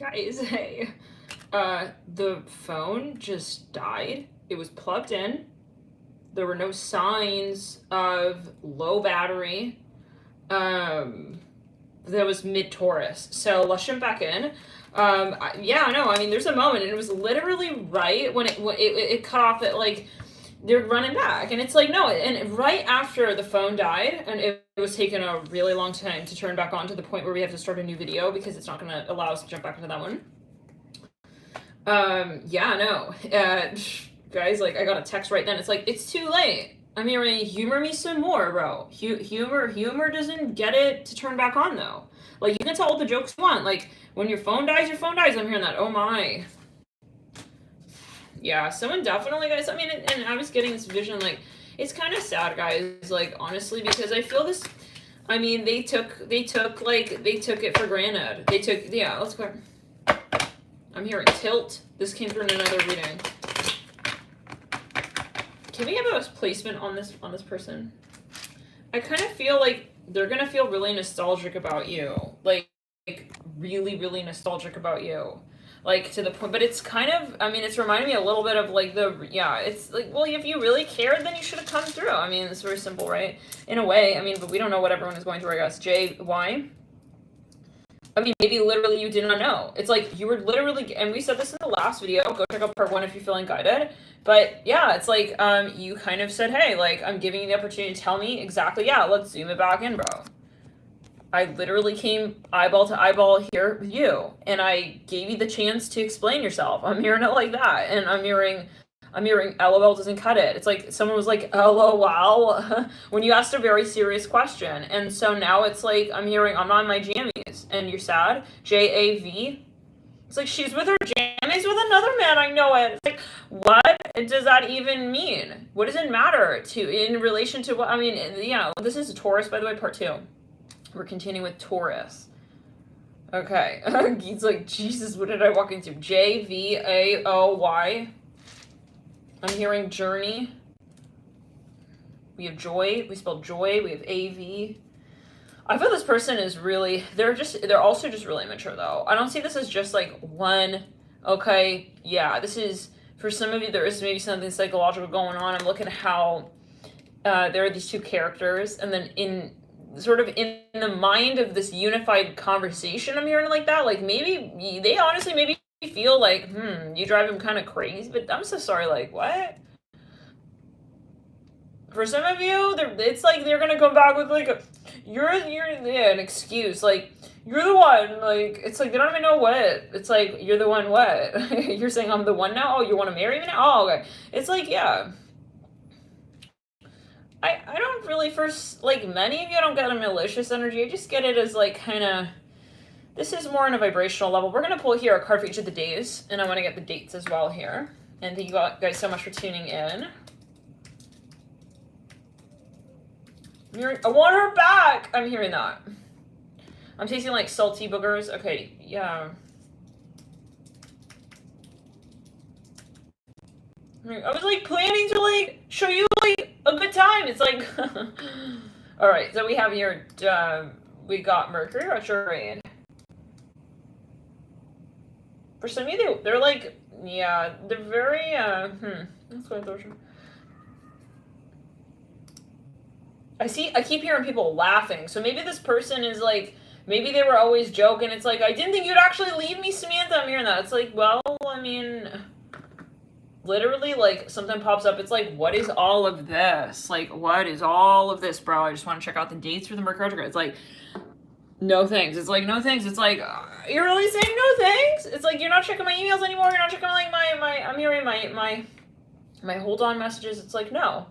Guys, hey. The phone just died. It was plugged in. There were no signs of low battery. That was mid-Taurus. So let's jump back in. Yeah, no, I mean, there's a moment, and it was literally right when it cut off at, like, they're running back. And it's like, no, and right after the phone died, and it was taking a really long time to turn back on to the point where we have to start a new video because it's not going to allow us to jump back into that one. Yeah, no. Guys, like, I got a text right then. It's like, it's too late. I'm hearing, humor me some more, bro. Humor doesn't get it to turn back on, though. Like, you can tell all the jokes you want. Like, when your phone dies, your phone dies. I'm hearing that. Oh, my. Yeah, someone definitely, guys. I mean, and I was getting this vision, like, it's kind of sad, guys. Like, honestly, because I feel this. I mean, they took it for granted. Yeah, let's go. I'm hearing tilt. This came through in another reading. Can we have a placement on this person? I kind of feel like they're gonna feel really nostalgic about you, like really, really nostalgic about you, like to the point. But it's kind of, I mean, it's reminding me a little bit of like it's like, well, if you really cared, then you should have come through. I mean, it's very simple, right? In a way. I mean, but we don't know what everyone is going through. I guess. JY. I mean, maybe literally you did not know. It's like you were literally, and we said this in the last video, go check out part 1 if you're feeling guided. But yeah, it's like you kind of said, hey, like, I'm giving you the opportunity to tell me exactly, yeah, let's zoom it back in, bro. I literally came eyeball to eyeball here with you, and I gave you the chance to explain yourself. I'm hearing it like that, and I'm hearing LOL doesn't cut it. It's like someone was like, LOL, when you asked a very serious question. And so now it's like, I'm hearing, I'm on my jammies, and you're sad. JAV. It's like, she's with her jammies with another man, I know it. It's like, what does that even mean? What does it matter in relation to what, I mean, yeah, this is Taurus, by the way, part 2. We're continuing with Taurus. Okay. He's like, Jesus, what did I walk into? JVAOY. I'm hearing journey. We have joy. We spelled joy. We have AV. I feel this person is really, they're also just really immature, though. I don't see this as just like one, okay, yeah, this is, for some of you, there is maybe something psychological going on. I'm looking at how there are these two characters, and then in the mind of this unified conversation, I'm hearing like that. Like, maybe they honestly maybe feel like, you drive him kind of crazy, but I'm so sorry, like, what? For some of you, it's like they're gonna come back with like you're an excuse, like, you're the one, like, it's like they don't even know what, it's like, you're the one what? You're saying I'm the one now? Oh, you want to marry me now? Oh, okay. It's like, yeah. I don't really, first, like, many of you, I don't get a malicious energy. I just get it as like kind of, this is more on a vibrational level. We're going to pull here a card for each of the days, and I want to get the dates as well here. And thank you guys so much for tuning in. I want her back! I'm hearing that. I'm tasting like salty boogers. Okay, yeah. I was like planning to like show you like a good time. It's like, all right. So we have here, we got Mercury retrograde. For some of you, they're like, yeah, they're very, that's what I thought. I keep hearing people laughing. So maybe this person is like, maybe they were always joking. It's like, I didn't think you'd actually leave me, Samantha. I'm hearing that. It's like, well, I mean, literally, like, something pops up. It's like, what is all of this? Like, what is all of this, bro? I just want to check out the dates for the Mercury retrograde. It's like, no thanks. It's like, no thanks. It's like, you're really saying no thanks? It's like, you're not checking my emails anymore. You're not checking, like, I'm hearing my hold on messages. It's like, no.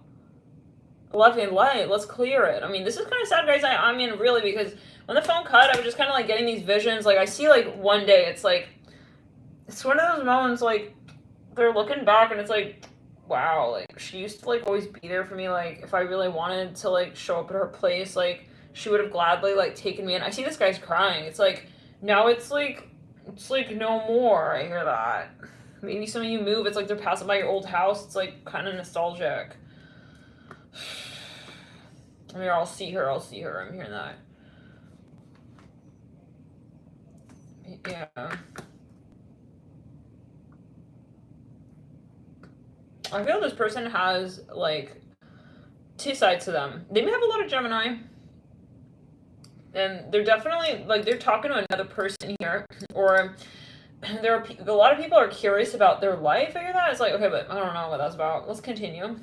Left and light, let's clear it. I mean, this is kind of sad, guys. I mean, really, because when the phone cut, I was just kind of like getting these visions. Like, I see, like, one day, it's like, it's one of those moments, like, they're looking back and it's like, wow, like, she used to, like, always be there for me. Like, if I really wanted to, like, show up at her place, like, she would have gladly, like, taken me in. I see this guy's crying. It's like, now it's like no more. I hear that. Maybe some of you move. It's like they're passing by your old house. It's like kind of nostalgic. I mean, I'll see her. I'm hearing that. Yeah. I feel this person has, like, two sides to them. They may have a lot of Gemini. And they're definitely, like, they're talking to another person here. Or there are a lot of people are curious about their life. I hear that. It's like, okay, but I don't know what that's about. Let's continue.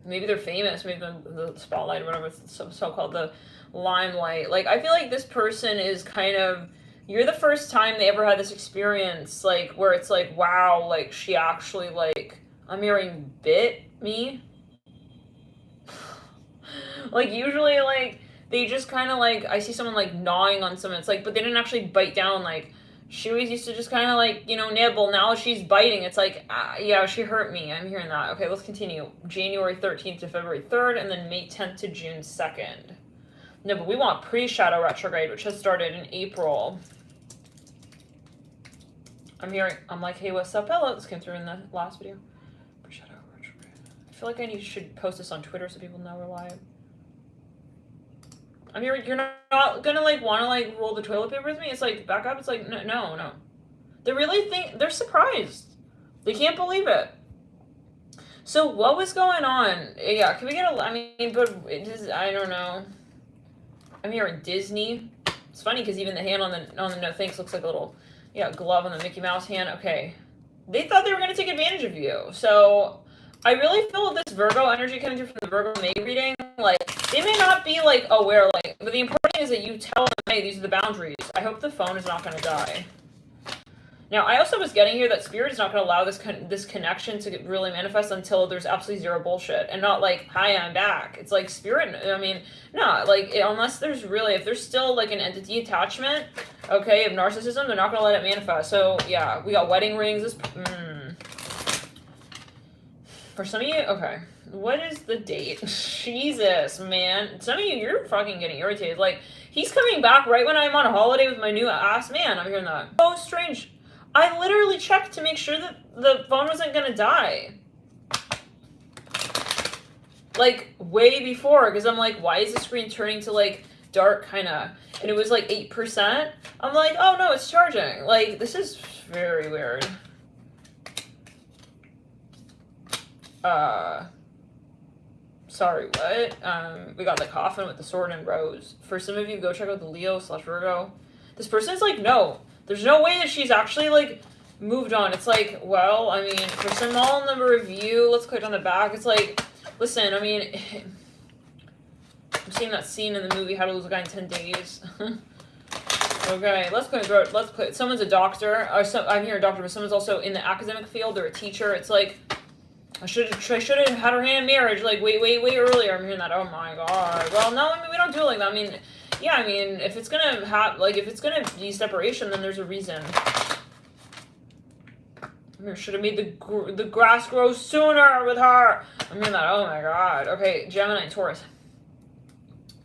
Maybe they're famous. Maybe the spotlight or whatever it's so-called, the limelight. Like, I feel like this person is kind of, you're the first time they ever had this experience, like, where it's like, wow, like, she actually, like, I'm hearing bit me. Like, usually, like, they just kind of, like, I see someone, like, gnawing on someone. It's like, but they didn't actually bite down. Like, she always used to just kind of, like, you know, nibble. Now she's biting. It's like, yeah, she hurt me. I'm hearing that. Okay, let's continue. January 13th to February 3rd, and then May 10th to June 2nd. No, but we want pre-shadow retrograde, which has started in April. I'm like, hey, what's up, Ella? This came through in the last video. Pre-shadow retrograde. I feel like I should post this on Twitter so people know we're live. I'm here. You're not gonna, like, want to, like, roll the toilet paper with me? It's like, back up. It's like, no. They really think, they're surprised. They can't believe it. So what was going on? Yeah, can we get I mean, but it is, I don't know. I'm hearing Disney. It's funny because even the hand on the no thanks looks like a little, yeah, glove on the Mickey Mouse hand. Okay. They thought they were going to take advantage of you. So I really feel this Virgo energy coming through from the Virgo May reading, like, they may not be, like, aware, like, but the important thing is that you tell them, hey, these are the boundaries. I hope the phone is not going to die. Now, I also was getting here that Spirit is not going to allow this connection to really manifest until there's absolutely zero bullshit. And not like, hi, I'm back. It's like Spirit, I mean, no, like, unless there's really, if there's still, like, an entity attachment, okay, of narcissism, they're not going to let it manifest. So, yeah, we got wedding rings. For some of you, okay, what is the date? Jesus, man. Some of you, you're fucking getting irritated. Like, he's coming back right when I'm on a holiday with my new ass man. I'm hearing that. So strange. I literally checked to make sure that the phone wasn't gonna die. Like, way before, because I'm like, why is the screen turning to, like, dark, kind of? And it was, like, 8%. I'm like, oh, no, it's charging. Like, this is very weird. Sorry, what? We got the coffin with the sword and rose. For some of you, go check out the Leo/Virgo. This person's like, no. There's no way that she's actually, like, moved on. It's like, well, I mean, for some small number of you, let's click on the back. It's like, listen, I mean, I'm seeing that scene in the movie, How to Lose a Guy in 10 Days. Okay, let's click. Someone's a doctor. I'm here a doctor, but someone's also in the academic field. They're a teacher. It's like, I should have had her hand in marriage, like, way earlier. I'm hearing that. Oh my god. Well, no, I mean, we don't do it like that. I mean, yeah, I mean, if it's gonna have, like, if it's gonna be separation, then there's a reason. I should have made the grass grow sooner with her. I'm hearing that. Oh my god. Okay, Gemini and Taurus.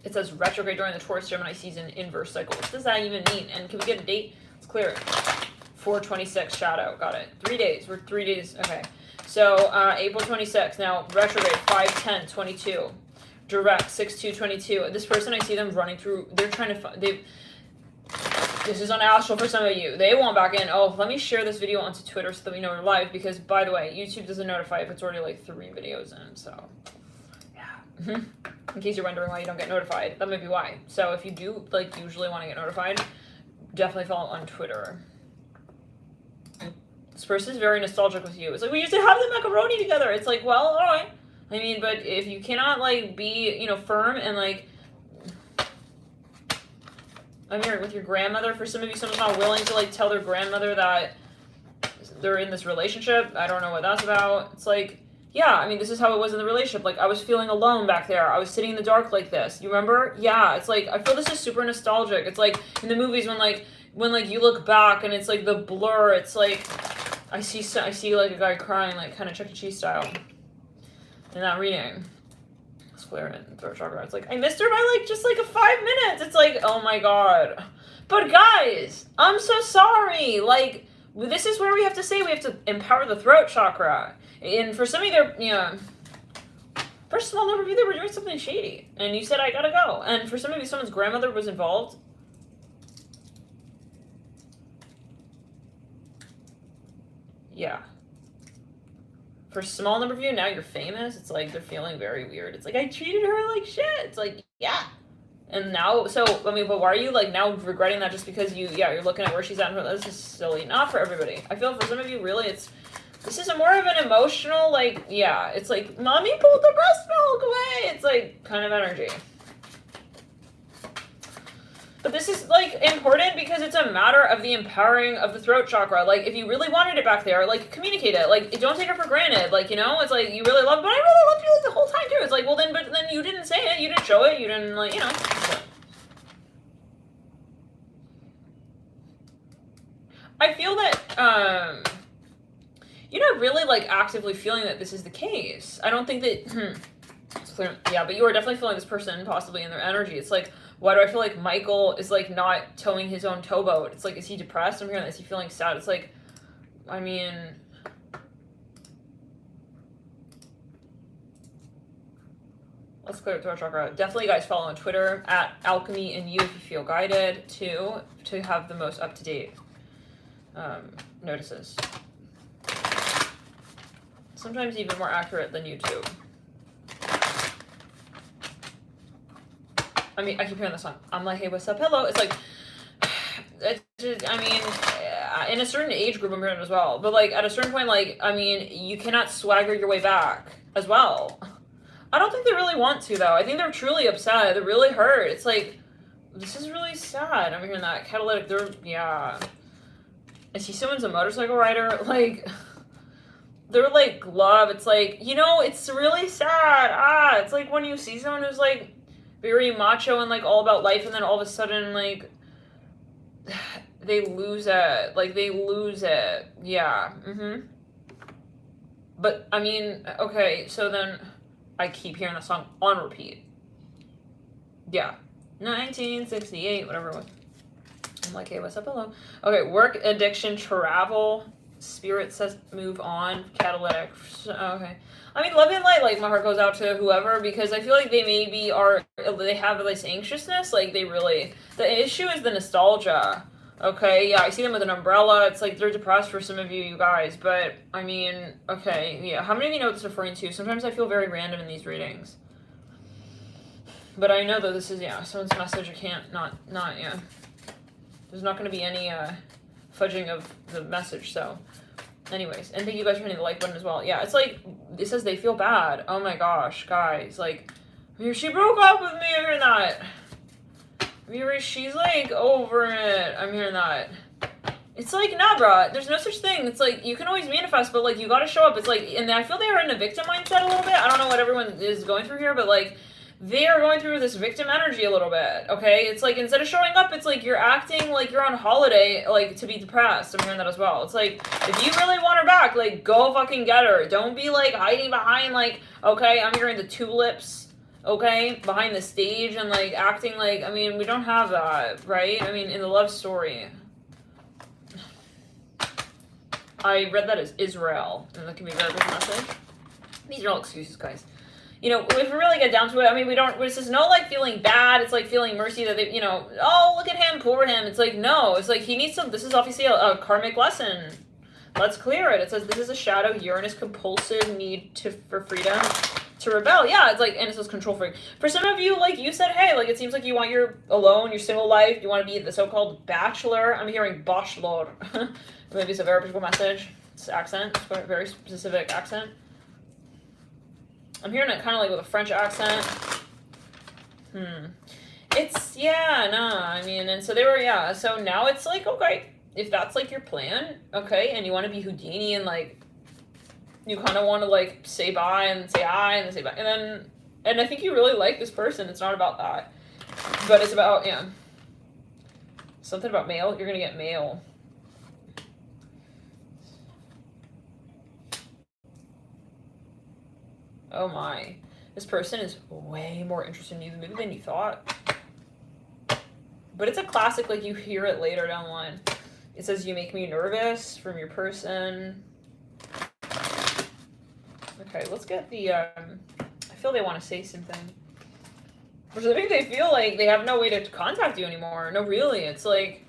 It says retrograde during the Taurus Gemini season inverse cycle. What does that even mean? And can we get a date? Let's clear it. 4/26 shadow. Got it. 3 days. We're 3 days. Okay. So, April 26th. Now, retrograde, 5/10/22. Direct, 6/2/22. This person, I see them running through. They're trying to this is on astral for some of you. They want back in. Oh, let me share this video onto Twitter so that we know we're live. Because, by the way, YouTube doesn't notify if it's already, like, 3 videos in. So, yeah. In case you're wondering why you don't get notified. That might be why. So, if you do, like, usually want to get notified, definitely follow on Twitter. This person is very nostalgic with you. It's like, we used to have the macaroni together. It's like, well, all right. I mean, but if you cannot, like, be, you know, firm and, like, I'm here with your grandmother. For some of you, someone's not willing to, like, tell their grandmother that they're in this relationship. I don't know what that's about. It's like, yeah, I mean, this is how it was in the relationship. Like, I was feeling alone back there. I was sitting in the dark like this. You remember? Yeah, it's like, I feel this is super nostalgic. It's like in the movies when you look back and it's like the blur. It's like, I see like a guy crying, like kind of Chuck E. Cheese style in that reading. Let's clear it and throat chakra. It's like, I missed her by, like, just like a 5 minutes. It's like, oh my god. But guys, I'm so sorry. Like, this is where we have to empower the throat chakra. And for some of you, for a small number of you, they were doing something shady. And you said, I gotta go. And for some of you, someone's grandmother was involved. Yeah. For a small number of you, now you're famous. It's like they're feeling very weird. It's like, I treated her like shit. It's like, yeah. And now, so, I mean, but why are you, like, now regretting that just because you're looking at where she's at? This is silly. Not for everybody. I feel for some of you, really, this is a more of an emotional, like, yeah. It's like, mommy pulled the breast milk away. It's like, kind of energy. But this is, like, important because it's a matter of the empowering of the throat chakra. Like, if you really wanted it back there, like, communicate it. Like, don't take it for granted. Like, you know, it's like, you really love, but I really loved you, like, the whole time, too. It's like, well, then you didn't say it. You didn't show it. You didn't, like, you know. I feel that, you're not really, like, actively feeling that this is the case. I don't think that, it's clear. Yeah, but you are definitely feeling this person possibly in their energy. It's like, why do I feel like Michael is, like, not towing his own towboat? It's like, is he depressed? I'm hearing that. Is he feeling sad? It's like, I mean, let's clear the throat chakra. Definitely, guys, follow on Twitter at Alchemy and you if you feel guided to have the most up-to-date notices. Sometimes even more accurate than YouTube. I mean, I keep hearing this song. I'm like, hey, what's up? Hello. It's like, I mean, in a certain age group, I'm hearing it as well. But, like, at a certain point, like, I mean, you cannot swagger your way back as well. I don't think they really want to, though. I think they're truly upset. They're really hurt. It's like, this is really sad. I'm hearing that. Catalytic, yeah. I see someone's a motorcycle rider. Like, they're, like, love. It's like, you know, it's really sad. It's like when you see someone who's, like, very macho and, like, all about life, and then all of a sudden, like, they lose it. Like, they lose it. Yeah. But, I mean, okay, so then I keep hearing the song on repeat. Yeah. 1968, whatever it was. I'm like, hey, what's up? Hello. Okay, work, addiction, travel. Spirit says move on. Catalytic. Okay. I mean, love and light, like, my heart goes out to whoever, because I feel like they maybe they have this anxiousness, like, they really, the issue is the nostalgia, okay, yeah, I see them with an umbrella, it's like, they're depressed for some of you guys, but, I mean, okay, yeah, how many of you know what this is referring to? Sometimes I feel very random in these readings, but I know that this is, yeah, someone's message. I can't, not, yeah, there's not going to be any, fudging of the message, so... Anyways, and thank you guys for hitting the like button as well. Yeah, it's like, it says they feel bad. Oh my gosh, guys. Like, she broke up with me, I'm hearing that. She's like over it. I'm hearing that. It's like, nah, bruh. There's no such thing. It's like, you can always manifest, but like, you gotta show up. It's like, and I feel they are in a victim mindset a little bit. I don't know what everyone is going through here, but like, they are going through this victim energy a little bit, okay? It's like, instead of showing up, it's like you're acting like you're on holiday, like, to be depressed. I'm hearing that as well. It's like, if you really want her back, like, go fucking get her. Don't be, like, hiding behind, like, okay, I'm hearing the tulips, okay, behind the stage, and, like, acting like, I mean, we don't have that, right? I mean, in the love story. I read that as Israel, and that can be a very good message. These are all excuses, guys. You know, if we really get down to it, I mean, this is no, like, feeling bad. It's, like, feeling mercy that they, you know, oh, look at him, poor him. It's like, no. It's like, he needs some, this is obviously a karmic lesson. Let's clear it. It says, this is a shadow, Uranus, compulsive need for freedom, to rebel. Yeah, it's like, and it says control freak. For some of you, like, you said, hey, like, it seems like you want your alone, your single life. You want to be the so-called bachelor. I'm hearing bachelor. Maybe it's a very particular message. It's accent. It's a very specific accent. I'm hearing it kind of like with a French accent. It's, yeah, nah, I mean, and so they were, yeah, so now it's like, okay, if that's, like, your plan, okay, and you want to be Houdini and, like, you kind of want to, like, say bye and say hi and then say bye, and I think you really like this person. It's not about that, but it's about, yeah, something about mail. You're going to get mail. Oh my. This person is way more interested in you maybe than you thought. But it's a classic, like, you hear it later down the line. It says, you make me nervous from your person. Okay, let's get the, I feel they want to say something. Which I think they feel like they have no way to contact you anymore. No, really. It's like,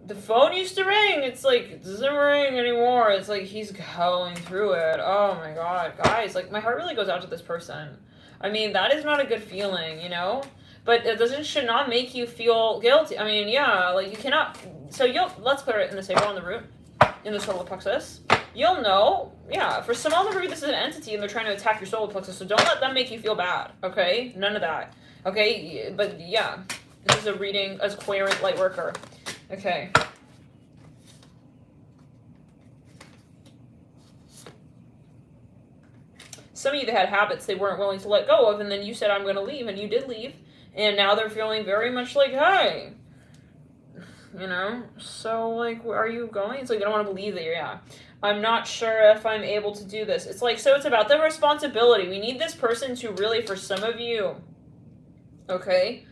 the phone used to ring. It's like, it doesn't ring anymore. It's like he's going through it. Oh my god, guys, like my heart really goes out to this person. I mean, that is not a good feeling, you know? But it should not make you feel guilty. I mean, yeah, like you cannot, so let's clear it in the sacral on the root, in the solar plexus. You'll know, yeah, for some on the root, this is an entity and they're trying to attack your solar plexus, so don't let them make you feel bad, okay? None of that, okay? But yeah, this is a reading as coherent light worker, okay? Some of you that had habits they weren't willing to let go of, and then you said, I'm going to leave, and you did leave. And now they're feeling very much like, hey, you know, so like, where are you going? It's like, I don't want to believe that yeah, I'm not sure if I'm able to do this. It's like, so it's about the responsibility. We need this person to really, for some of you, okay,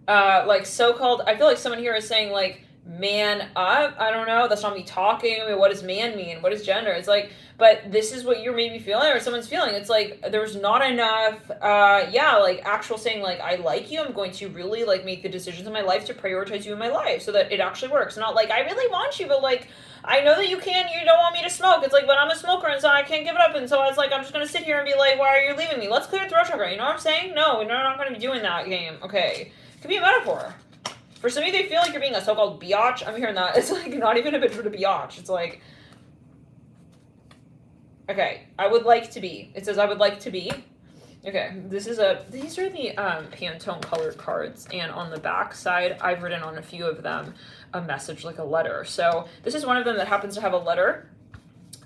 like so-called, I feel like someone here is saying like, man up. I don't know. That's not me talking. I mean, what does man mean? What is gender? It's like, but this is what you're maybe feeling or someone's feeling. It's like, there's not enough, like actual saying like, I like you. I'm going to really like make the decisions in my life to prioritize you in my life so that it actually works. Not like, I really want you, but like, I know that you don't want me to smoke. It's like, but I'm a smoker and so I can't give it up. And so I was like, I'm just going to sit here and be like, why are you leaving me? Let's clear the retrograde. You know what I'm saying? No, we're not going to be doing that game. Okay. It could be a metaphor. For some of you, they feel like you're being a so-called biatch. I'm hearing that. It's like not even a bit of a biatch. It's like, okay, I would like to be. It says I would like to be. Okay, these are the Pantone colored cards, and on the back side, I've written on a few of them a message like a letter. So this is one of them that happens to have a letter.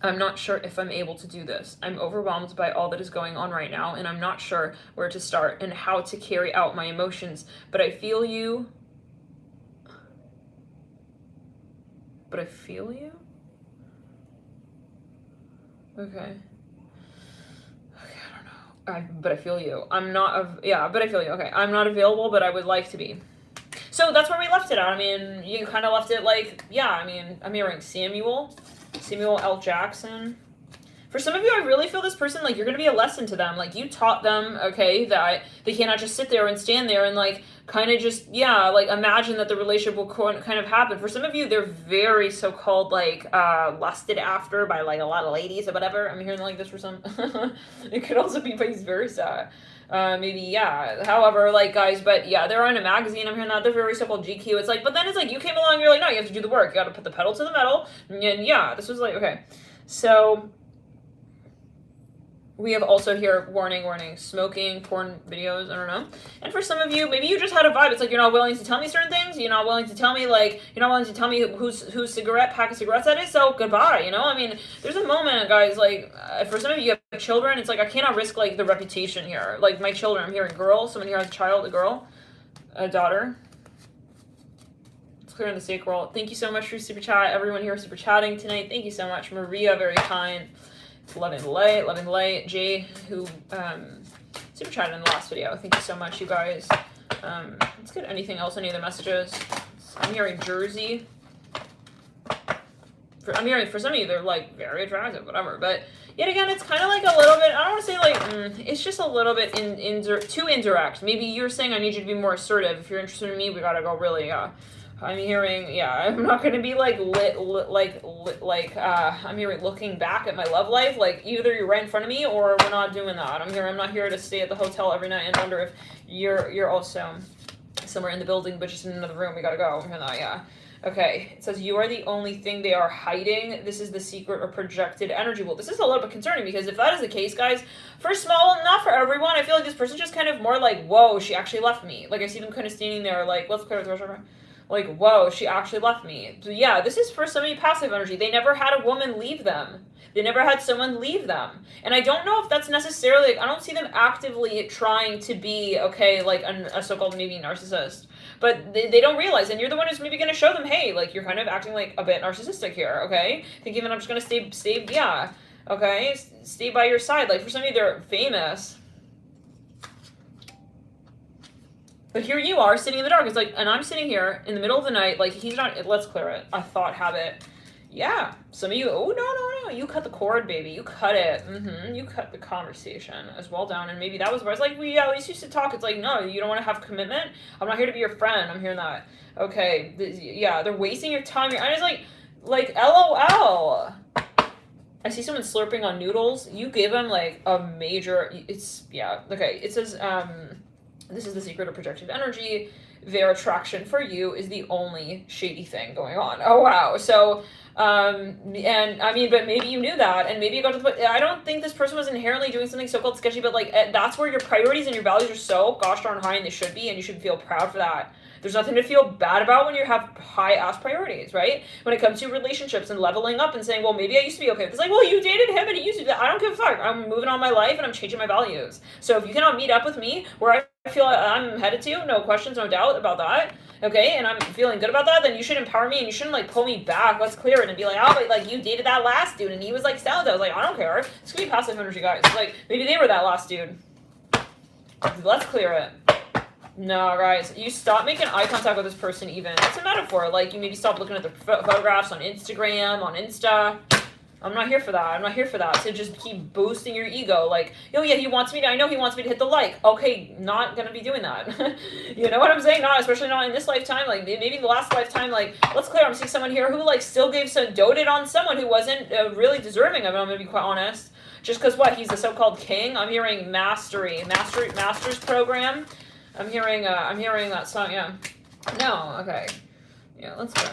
I'm not sure if I'm able to do this. I'm overwhelmed by all that is going on right now, and I'm not sure where to start and how to carry out my emotions, but I feel you. But I feel you? Okay. Okay, I don't know. But I feel you. I'm not, but I feel you. Okay, I'm not available, but I would like to be. So that's where we left it at. I mean, you kind of left it like, yeah, I mean, I'm hearing Samuel L. Jackson. For some of you, I really feel this person, like, you're going to be a lesson to them. Like, you taught them, okay, that they cannot just sit there and stand there and, like, kind of just, like, imagine that the relationship will kind of happen. For some of you, they're very so-called, like, lusted after by, like, a lot of ladies or whatever. I'm hearing, like, this for some. It could also be vice versa. Maybe, yeah. However, like, guys, but, yeah, they're on a magazine. I'm hearing that. They're very so-called GQ. It's like, but then it's like, you came along, you're like, no, you have to do the work. You got to put the pedal to the metal. And, yeah, this was like, okay. So we have also here, warning, smoking, porn videos, I don't know. And for some of you, maybe you just had a vibe. It's like you're not willing to tell me certain things. You're not willing to tell me, like, you're not willing to tell me whose pack of cigarettes that is, so goodbye, you know? I mean, there's a moment, guys, like, for some of you, you have children, it's like, I cannot risk, like, the reputation here. Like, my children, I'm hearing girl, someone here has a child, a girl, a daughter. It's clear in the sacral. Thank you so much for super chat. Everyone here super chatting tonight. Thank you so much. Maria, very kind. Loving the light. Jay, who super chatted in the last video. Thank you so much, you guys. Let's get anything else, any other messages. I'm hearing Jersey. I'm hearing for some of you, they're like very attractive, whatever. But yet again, it's kind of like a little bit, I don't want to say like, it's just a little bit too indirect. Maybe you're saying I need you to be more assertive. If you're interested in me, we gotta go really, I'm hearing, I'm not going to be like I'm hearing looking back at my love life, like either you're right in front of me or we're not doing that. I'm not here to stay at the hotel every night and wonder if you're also somewhere in the building, but just in another room. We got to go. I'm hearing that, yeah. Okay, it says, you are the only thing they are hiding. This is the secret or projected energy. Well, this is a little bit concerning because if that is the case, guys, for small, not for everyone, I feel like this person's just kind of more like, whoa, she actually left me. Like, I see them kind of standing there like, let's clear the restaurant. Like, whoa, she actually left me. So yeah, this is for some of you passive energy. They never had a woman leave them. They never had someone leave them. And I don't know if that's necessarily, I don't see them actively trying to be, okay, like a so-called maybe narcissist. But they don't realize, and you're the one who's maybe going to show them, hey, like, you're kind of acting like a bit narcissistic here, okay? Thinking that I'm just going to stay, yeah, okay? Stay by your side. Like, for some of you, they're famous. But here you are, sitting in the dark. It's like, and I'm sitting here in the middle of the night, like, he's not, let's clear it, a thought habit. Yeah, some of you, oh, no, you cut the cord, baby. You cut it. You cut the conversation as well down. And maybe that was where it's like, we at least used to talk. It's like, no, you don't want to have commitment. I'm not here to be your friend. I'm hearing that. Okay, yeah, they're wasting your time. I was like, LOL. I see someone slurping on noodles. You gave them, like, a major, yeah, okay. It says, this is the secret of projected energy. Their attraction for you is the only shady thing going on. Oh, wow. So, and I mean, but maybe you knew that, and maybe you got to the point. I don't think this person was inherently doing something so-called sketchy, but like, that's where your priorities and your values are so gosh darn high, and they should be, and you should feel proud for that. There's nothing to feel bad about when you have high-ass priorities, right? When it comes to relationships and leveling up and saying, well, maybe I used to be okay with this. Like, well, you dated him and he used to do that. I don't give a fuck. I'm moving on my life and I'm changing my values. So if you cannot meet up with me where I feel I'm headed to, no questions, no doubt about that, okay, and I'm feeling good about that, then you should empower me and you shouldn't, like, pull me back. Let's clear it and be like, oh, but, like, you dated that last dude and he was, like, sound. I was like, I don't care. It's gonna be passive energy, guys. Like, maybe they were that last dude. Let's clear it. No, guys, you stop making eye contact with this person even. It's a metaphor. Like, you maybe stop looking at the photographs on Instagram, on Insta. I'm not here for that. I'm not here for that. So just keep boosting your ego. Like, oh, yeah, he wants me to, I know he wants me to hit the like. Okay, not going to be doing that. You know what I'm saying? Not, especially not in this lifetime. Like, maybe the last lifetime, like, let's clear. I'm seeing someone here who, like, still doted on someone who wasn't really deserving of it. I'm going to be quite honest. Just because, what, he's the so-called king? I'm hearing master's program. I'm hearing that song, yeah. No, okay. Yeah, let's go.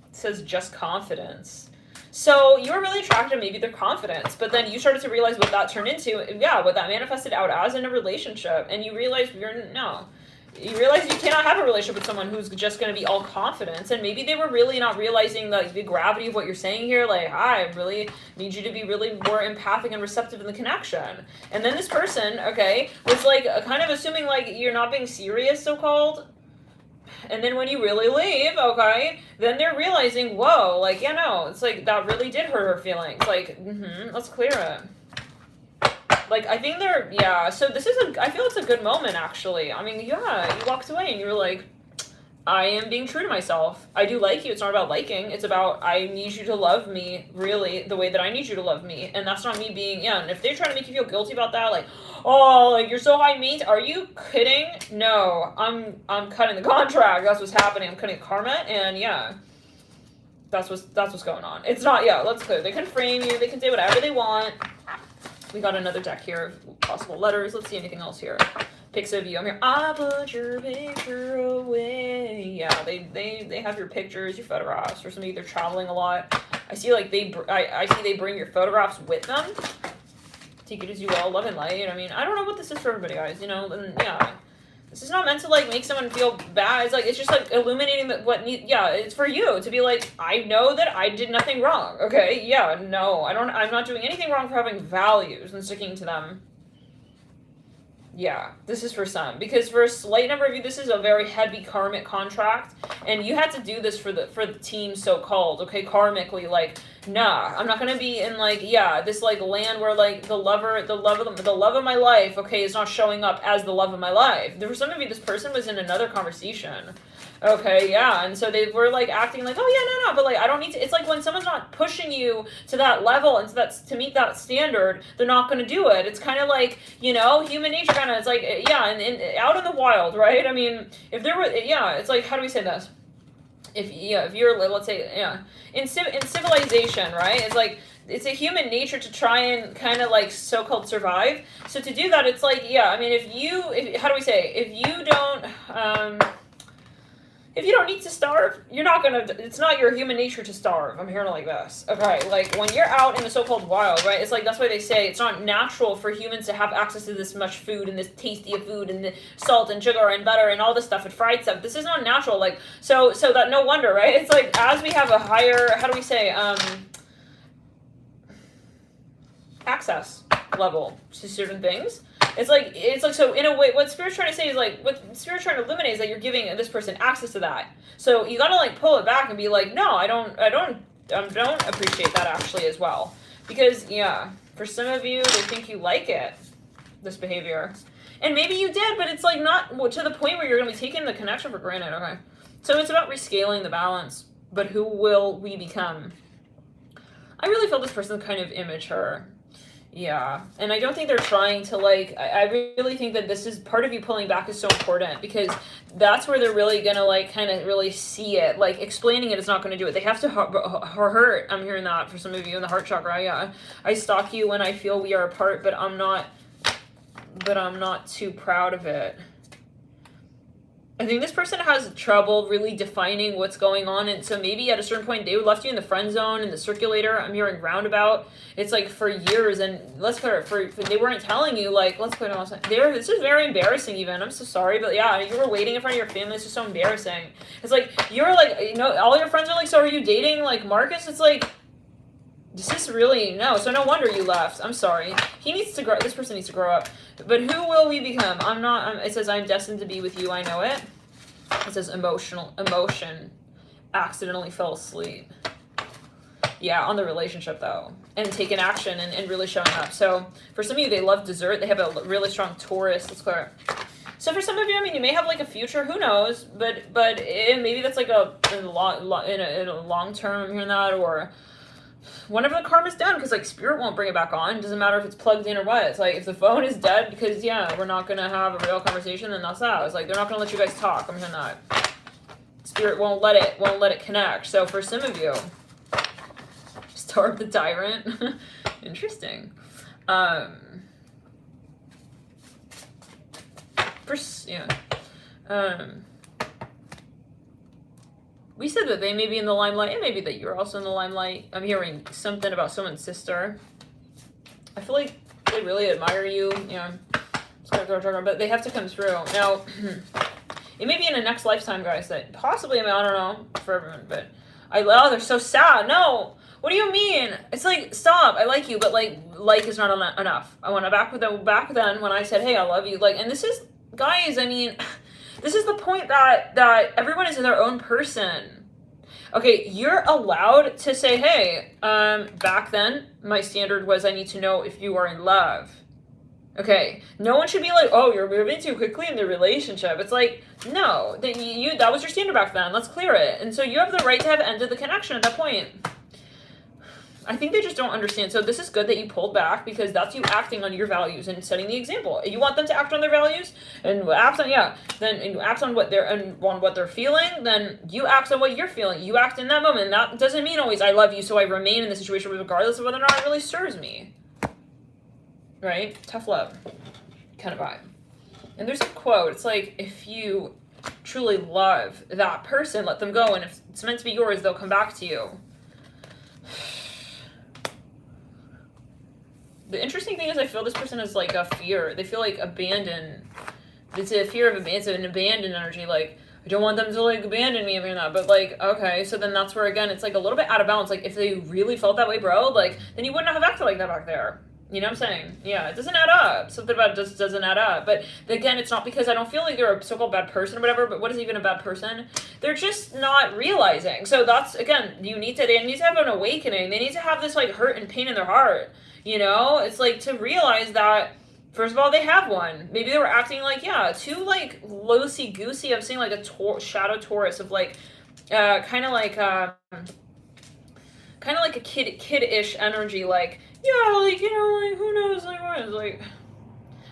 It says just confidence. So you were really attracted to maybe their confidence, but then you started to realize what that turned into, yeah, what that manifested out as in a relationship, and you realized you realize you cannot have a relationship with someone who's just going to be all confidence, and maybe they were really not realizing the gravity of what you're saying here, like, hi, I really need you to be really more empathic and receptive in the connection. And then this person, okay, was like kind of assuming like you're not being serious, so-called, and then when you really leave, okay, then they're realizing, whoa, like, yeah, no, it's like that really did hurt her feelings, like, let's clear it. Like, I think yeah, so this is I feel it's a good moment, actually. I mean, yeah, you walked away and you were like, I am being true to myself. I do like you. It's not about liking. It's about, I need you to love me, really, the way that I need you to love me. And that's not me being, yeah, and if they're trying to make you feel guilty about that, like, oh, like, you're so high maintenance, are you kidding? No, I'm cutting the contract. That's what's happening. I'm cutting karma, and yeah. That's what's going on. It's not, yeah, let's clear. They can frame you. They can say whatever they want. We got another deck here of possible letters. Let's see anything else here. Pics of you. I'm here. I put your picture away. Yeah, they have your pictures, your photographs. For some of you, they're traveling a lot. I see like I see they bring your photographs with them. Take it as you will. Love and light. I mean, I don't know what this is for everybody, guys. You know, and yeah. This is not meant to, like, make someone feel bad. It's, like, it's just, like, illuminating yeah, it's for you to be, like, I know that I did nothing wrong, okay? Yeah, no, I'm not doing anything wrong for having values and sticking to them. Yeah, this is for some. Because for a slight number of you, this is a very heavy karmic contract. And you had to do this for the team, so-called, okay? Karmically, like, nah, I'm not going to be in, like, yeah, this, like, land where, like, the love of my life, okay, is not showing up as the love of my life. For some of you, this person was in another conversation. Okay, yeah, and so they were, like, acting like, oh, yeah, no, but, like, I don't need to, it's like when someone's not pushing you to that level and to meet that standard, they're not going to do it. It's kind of like, you know, human nature kind of, it's like, yeah, and out in the wild, right? I mean, if there were, yeah, it's like, how do we say this? If you're, let's say, yeah, in civilization, right, it's like, it's a human nature to try and kind of, like, so-called survive. So to do that, it's like, yeah, I mean, how do we say, if you don't need to starve, you're not gonna, it's not your human nature to starve. I'm hearing it like this. Okay, like, when you're out in the so-called wild, right, it's like, that's why they say it's not natural for humans to have access to this much food and this tasty of food and the salt and sugar and butter and all this stuff and fried stuff. This is not natural, like, so that no wonder, right? It's like, as we have a higher, how do we say, access level to certain things, it's like, so in a way, what Spirit's trying to say is, like, what Spirit's trying to illuminate is that you're giving this person access to that. So you gotta, like, pull it back and be like, no, I don't appreciate that actually as well. Because, yeah, for some of you, they think you like it, this behavior. And maybe you did, but it's, like, not to the point where you're gonna be taking the connection for granted, okay? So it's about rescaling the balance. But who will we become? I really feel this person's kind of immature. Yeah, and I don't think they're trying to, like, I really think that this is part of you pulling back is so important, because that's where they're really gonna, like, kind of really see it. Like, explaining it is not gonna do it. They have to hurt. I'm hearing that for some of you in the heart chakra. Yeah, I stalk you when I feel we are apart, but I'm not too proud of it. I think this person has trouble really defining what's going on, and so maybe at a certain point they left you in the friend zone, in the circulator. I'm hearing roundabout. It's like for years, and let's clear it. For they weren't telling you, like, let's clear it. This is very embarrassing. Even I'm so sorry, but yeah, you were waiting in front of your family. It's just so embarrassing. It's like you're like, you know, all your friends are like, so are you dating like Marcus? It's like, this is really no. So no wonder you left. I'm sorry. He needs to grow. This person needs to grow up. But who will we become? I'm not. It says I'm destined to be with you. I know it. It says emotion. Accidentally fell asleep. Yeah, on the relationship though, and taking action and really showing up. So for some of you, they love dessert. They have a really strong Taurus. Let's clear it. So for some of you, I mean, you may have like a future. Who knows? But maybe that's like in a long term. I'm hearing that, or whenever the karma's done, because like spirit won't bring it back on. It doesn't matter if it's plugged in or what. It's like if the phone is dead because we're not gonna have a real conversation, then that's that. It's like they're not gonna let you guys talk. I'm hearing that. Spirit won't let it connect. So for some of you, Star of the Tyrant. Interesting. We said that they may be in the limelight. It may be that you're also in the limelight. I'm hearing something about someone's sister. I feel like they really admire you. But they have to come through. Now, it may be in a next lifetime, guys, that possibly, I mean, I don't know for everyone, but they're so sad. No, what do you mean? It's like, stop, I like you, but like is not enough. I want to back then when I said, hey, I love you. Like, and this is, guys, I mean, this is the point that everyone is their own person. Okay, you're allowed to say, hey, back then, my standard was I need to know if you are in love. Okay, no one should be like, oh, you're moving too quickly in the relationship. It's like, no, that was your standard back then. Let's clear it. And so you have the right to have ended the connection at that point. I think they just don't understand. So this is good that you pulled back, because that's you acting on your values and setting the example. You want them to act on their values and act on what they're feeling. Then you act on what you're feeling. You act in that moment. That doesn't mean always I love you, so I remain in the situation regardless of whether or not it really serves me. Right? Tough love kind of vibe. And there's a quote. It's like, if you truly love that person, let them go. And if it's meant to be yours, they'll come back to you. The interesting thing is I feel this person is like a fear. They feel like abandoned. It's a fear of it's an abandoned energy. Like, I don't want them to like abandon me. I mean, that. But like, okay, so then that's where, again, it's like a little bit out of balance. Like, if they really felt that way, bro, like, then you wouldn't have acted like that back there. You know what I'm saying? Yeah, it doesn't add up. Something about it just doesn't add up. But again, it's not because I don't feel like they're a so-called bad person or whatever, but what is even a bad person? They're just not realizing. So that's, again, they need to have an awakening. They need to have this like hurt and pain in their heart. You know? It's like to realize that, first of all, they have one. Maybe they were acting like, too like loosey-goosey. I'm seeing like a shadow Taurus of like, kind of like a kid-ish energy, like, like, you know, like, who knows, like, what is, like,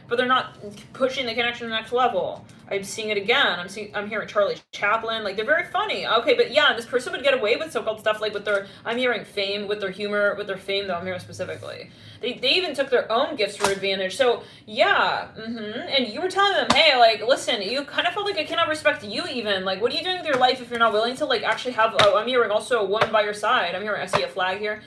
but they're not pushing the connection to the next level. I'm seeing it again. I'm hearing Charlie Chaplin, like, they're very funny. Okay, but yeah, this person would get away with so-called stuff, like, with their, I'm hearing fame, with their humor, with their fame, though, I'm hearing specifically. They even took their own gifts for advantage, so, yeah, and you were telling them, hey, like, listen, you kind of felt like I cannot respect you even, like, what are you doing with your life if you're not willing to, like, actually have, I'm hearing also a woman by your side. I see a flag here.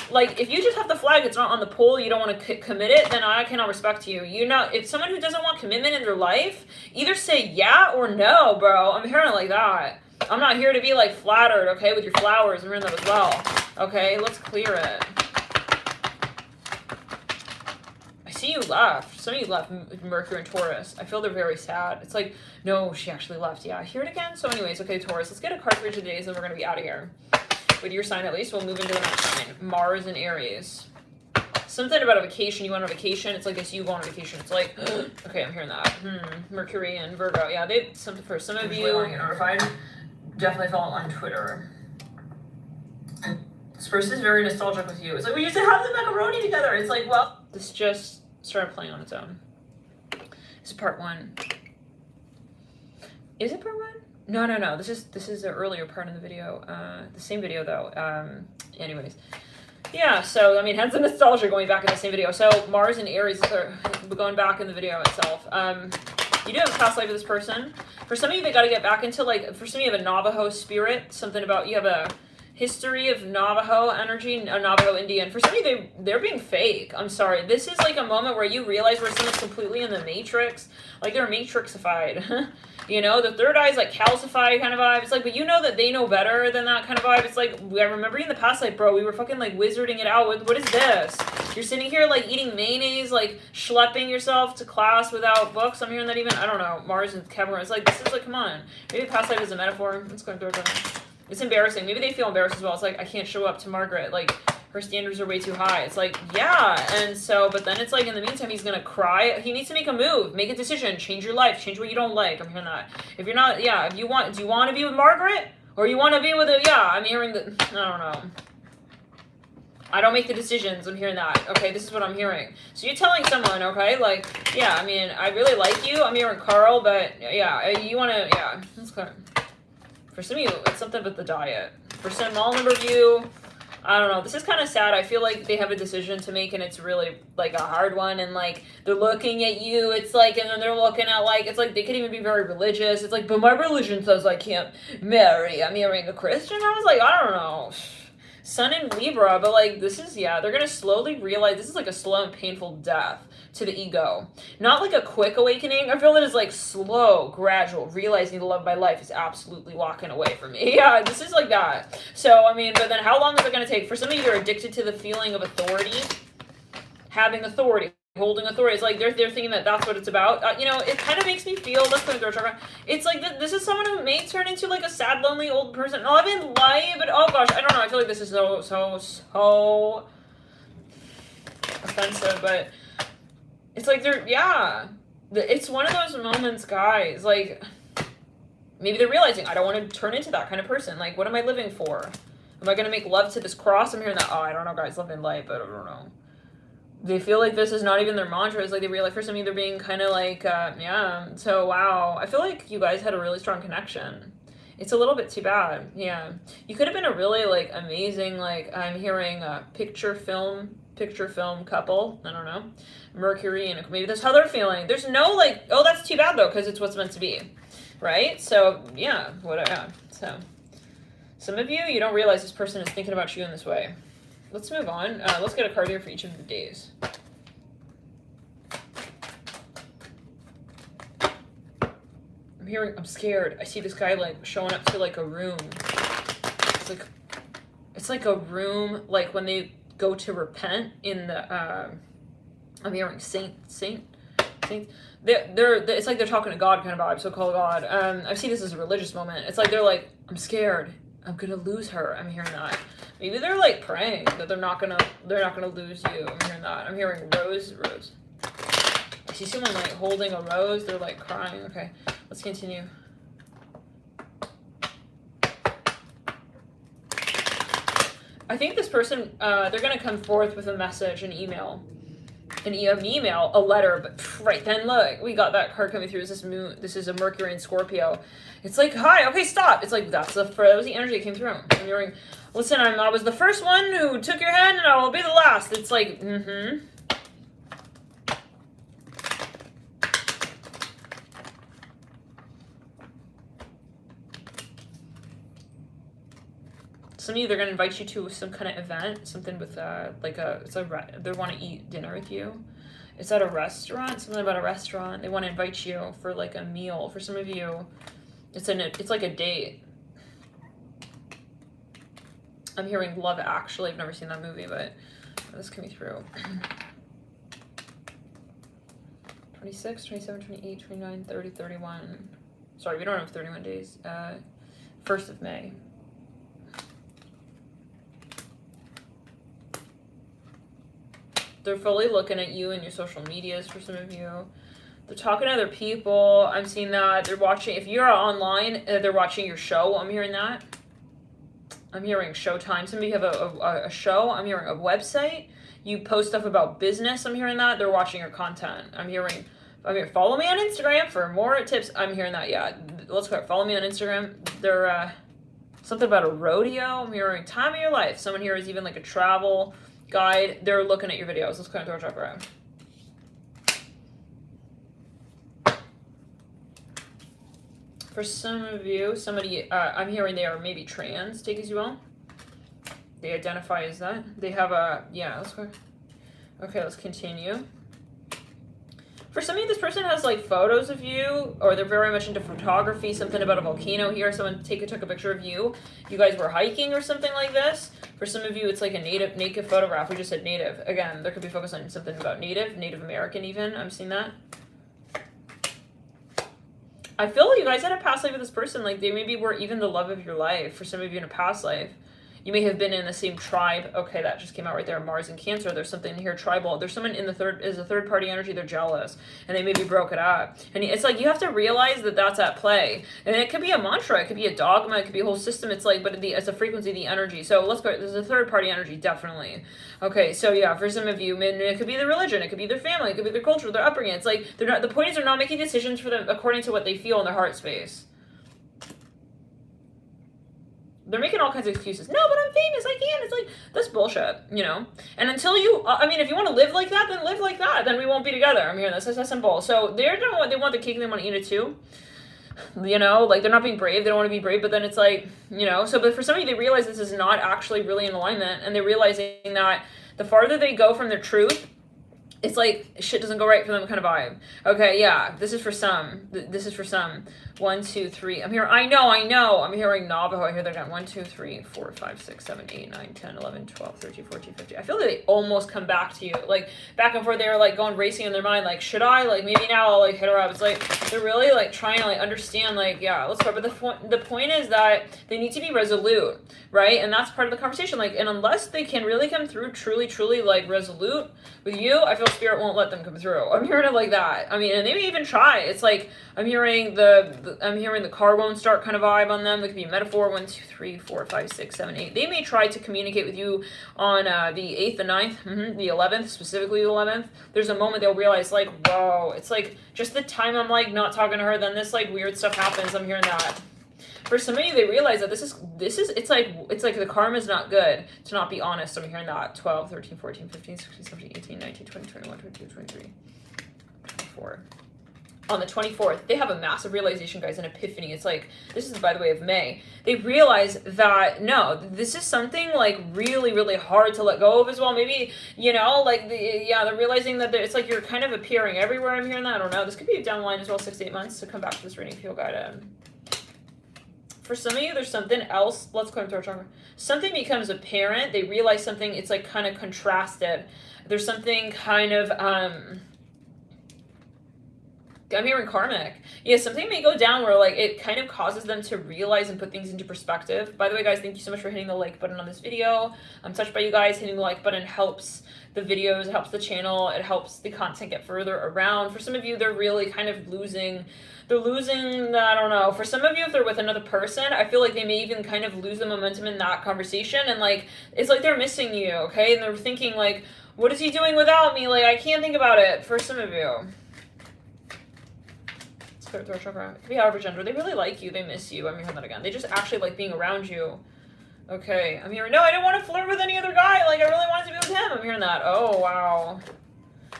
Like, if you just have the flag, it's not on the pole, you don't want to commit it, then I cannot respect you. You know, if someone who doesn't want commitment in their life, either say yeah or no, bro. I'm hearing it like that. I'm not here to be, like, flattered, okay, with your flowers. I'm hearing that as well. Okay, let's clear it. I see you left. Some of you left Mercury and Taurus. I feel they're very sad. It's like, no, she actually left. Yeah, I hear it again. So anyways, okay, Taurus, let's get a card for you today, so then we're going to be out of here. With your sign at least, we'll move into the next sign. Mars and Aries. Something about a vacation. You want a vacation? It's like if you go on a vacation. It's like, okay, I'm hearing that. Mercury and Virgo. Yeah, for some of you. Definitely follow on Twitter. This person is very nostalgic with you. It's like, we used to have the macaroni together. It's like, well, this just started playing on its own. This is part 1. Is it part 1? No. This is the earlier part of the video. The same video though. Anyways. Yeah, so I mean, hence the nostalgia going back in the same video. So Mars and Aries are going back in the video itself. You do have a past life with this person. For some of you, they got to get back into, like, for some of you have a Navajo spirit, something about, you have a history of Navajo energy, a Navajo Indian. For some of you, they're being fake. I'm sorry. This is like a moment where you realize where someone's completely in the matrix. Like, they're matrixified. You know, the third eye is like calcified kind of vibe. It's like, but you know that they know better than that kind of vibe. It's like, I remember in the past, like, bro, we were fucking like wizarding it out. What is this? You're sitting here like eating mayonnaise, like schlepping yourself to class without books. I'm hearing that even, I don't know, Mars and Capricorn. It's like, this is like, come on. Maybe past life is a metaphor. Let's go through it. It's embarrassing. Maybe they feel embarrassed as well. It's like, I can't show up to Margaret. Like, her standards are way too high. It's like, yeah. And so, but then it's like, in the meantime, he's going to cry. He needs to make a move, make a decision, change your life, change what you don't like. I'm hearing that. If you're not, yeah, if you want, do you want to be with Margaret? Or you want to be with a, yeah, I'm hearing that, I don't know. I don't make the decisions. I'm hearing that. Okay, this is what I'm hearing. So you're telling someone, okay, like, yeah, I mean, I really like you. I'm hearing Carl, but yeah, you want to, yeah, that's good. For some of you, it's something with the diet. For some small number of you, I don't know. This is kind of sad. I feel like they have a decision to make, and it's really like a hard one. And like they're looking at you. It's like, and then they're looking at like, it's like they could even be very religious. It's like, but my religion says I can't marry. I'm marrying a Christian. I was like, I don't know. Sun in Libra, but like this is, yeah, they're gonna slowly realize this is like a slow and painful death to the ego. Not like a quick awakening. I feel it is like slow, gradual, realizing the love of my life is absolutely walking away from me. Yeah, this is like that. So, I mean, but then how long is it gonna take? For some of you, you're addicted to the feeling of authority, having authority, holding authority. It's like they're thinking that that's what it's about. You know, it kind of makes me feel, let's go through chakra. It's like this is someone who may turn into like a sad, lonely old person. No, I've been lying, but oh gosh, I don't know. I feel like this is so offensive, but it's like they're, yeah. It's one of those moments, guys. Like, maybe they're realizing, I don't want to turn into that kind of person. Like, what am I living for? Am I going to make love to this cross? I'm hearing that, oh, I don't know, guys, love and light, but I don't know. They feel like this is not even their mantra. It's like they realize for some of you they're being kind of like, yeah. So, wow. I feel like you guys had a really strong connection. It's a little bit too bad. Yeah. You could have been a really, like, amazing, like, I'm hearing a picture film couple. I don't know. Mercury, and maybe that's how they're feeling. There's no, like, oh, that's too bad, though, because it's what's meant to be. Right? So, yeah. Yeah. So, some of you don't realize this person is thinking about you in this way. Let's move on. Let's get a card here for each of the days. I'm scared. I see this guy like showing up to like a room. It's like a room like when they go to repent in the I'm hearing saint. It's like they're talking to God kind of vibe, so call God. I see this as a religious moment. It's like they're like, I'm scared. I'm gonna lose her. I'm hearing that. Maybe they're like praying that they're not gonna lose you. I'm hearing that. I'm hearing rose. I see someone like holding a rose. They're like crying. Okay, let's continue. I think this person, they're gonna come forth with a message, an email, a letter. But right then, look, we got that card coming through. Is this moon? This is a Mercury in Scorpio. It's like, hi, okay, stop. It's like that was the energy that came through. And you're like, listen, I was the first one who took your hand, and I will be the last. It's like, Some of you, they're gonna invite you to some kind of event, something with they want to eat dinner with you. It's at a restaurant, something about a restaurant. They want to invite you for like a meal. For some of you, it's like a date. I'm hearing Love Actually. I've never seen that movie, but this coming through. 26, 27, 28, 29, 30, 31. Sorry, we don't have 31 days. 1st of May. They're fully looking at you and your social medias for some of you. They're talking to other people. I'm seeing that. They're watching. If you're online, they're watching your show. I'm hearing that. I'm hearing Showtime. Somebody have a show. I'm hearing a website. You post stuff about business. I'm hearing that. They're watching your content. I'm hearing follow me on Instagram for more tips. I'm hearing that. Yeah. Let's go. Follow me on Instagram. They're something about a rodeo. I'm hearing time of your life. Someone here is even like a travel guide. They're looking at your videos. Let's go into our chakra. For some of you, somebody, I'm hearing they are maybe trans, take as you will. They identify as that. They have a, yeah, let's go. Okay, let's continue. For some of you, this person has like photos of you, or they're very much into photography, something about a volcano here. Someone took a picture of you. You guys were hiking or something like this. For some of you, it's like a naked photograph. We just said native. Again, there could be focus on something about Native American even. I'm seeing that. I feel you guys had a past life with this person. Like they maybe were even the love of your life. For some of you in a past life, you may have been in the same tribe. Okay, that just came out right there. Mars and Cancer. There's something here tribal. There's someone in the third party energy. They're jealous and they maybe broke it up. And it's like you have to realize that that's at play. And it could be a mantra. It could be a dogma. It could be a whole system. It's like, but it's a frequency, the energy. So let's go. There's a third party energy, definitely. Okay, so yeah, for some of you, it could be their religion. It could be their family. It could be their culture, their upbringing. It's like they're not. The point is they're not making decisions for them according to what they feel in their heart space. They're making all kinds of excuses. No, but I'm famous. I can't. It's like, that's bullshit, you know? And until you, if you want to live like that, then live like that. Then we won't be together. I'm hearing this. That's that simple. So they want the cake and they want to eat it too. You know, like they're not being brave. They don't want to be brave. But then it's like, you know, so but for some of you, they realize this is not actually really in alignment. And they're realizing that the farther they go from their truth, it's like shit doesn't go right for them kind of vibe. Okay, yeah, this is for some. This is for some. 1, 2, 3. I'm here. I know. I'm hearing Navajo. I hear they're down. 1, 2, 3, 4, 5, 6, 7, 8, 9, 10, 11, 12, 13, 14, 15. I feel like they almost come back to you. Like back and forth. They were like going racing in their mind. Like, should I? Like maybe now I'll like hit her up. It's like they're really like trying to like understand. Like yeah, let's go. But the point is that they need to be resolute, right? And that's part of the conversation. Like, and unless they can really come through truly like resolute with you, I feel spirit won't let them come through. I'm hearing it like that. I mean, and they may even try. It's like I'm hearing the car won't start kind of vibe on them. That could be a metaphor. 1, 2, 3, 4, 5, 6, 7, 8. They may try to communicate with you on the 8th, the 9th, the 11th, specifically the 11th. There's a moment they'll realize like, whoa, it's like just the time I'm like not talking to her, then this like weird stuff happens. I'm hearing that. For some of you, they realize that this is it's like the karma is not good to not be honest. I'm hearing that. 12, 13, 14, 15, 16, 17, 18, 19, 20, 21, 22, 23, 24. On the 24th, they have a massive realization, guys, an epiphany. It's like, this is by the way of May. They realize that, no, this is something like really, really hard to let go of as well. Maybe, you know, like, they're realizing that it's like you're kind of appearing everywhere. I'm hearing that. I don't know. This could be down the line as well, 6 to 8 months to come back to this reading if you feel guided. For some of you, there's something else. Let's go into our chakra. Something becomes apparent. They realize something. It's like kind of contrasted. There's something kind of, I'm hearing karmic. Yeah, something may go down where like it kind of causes them to realize and put things into perspective. By the way, guys, thank you so much for hitting the like button on this video. I'm touched by you guys. Hitting the like button helps the videos, it helps the channel, it helps the content get further around. For some of you, they're really kind of losing, I don't know. For some of you, if they're with another person, I feel like they may even kind of lose the momentum in that conversation. And like, it's like they're missing you, okay? And they're thinking like, what is he doing without me? Like, I can't think about it. For some of you. It could be however gender. They really like you. They miss you. I'm hearing that again. They just actually like being around you. Okay. I'm hearing, no, I didn't want to flirt with any other guy. Like, I really wanted to be with him. I'm hearing that. Oh, wow. I'm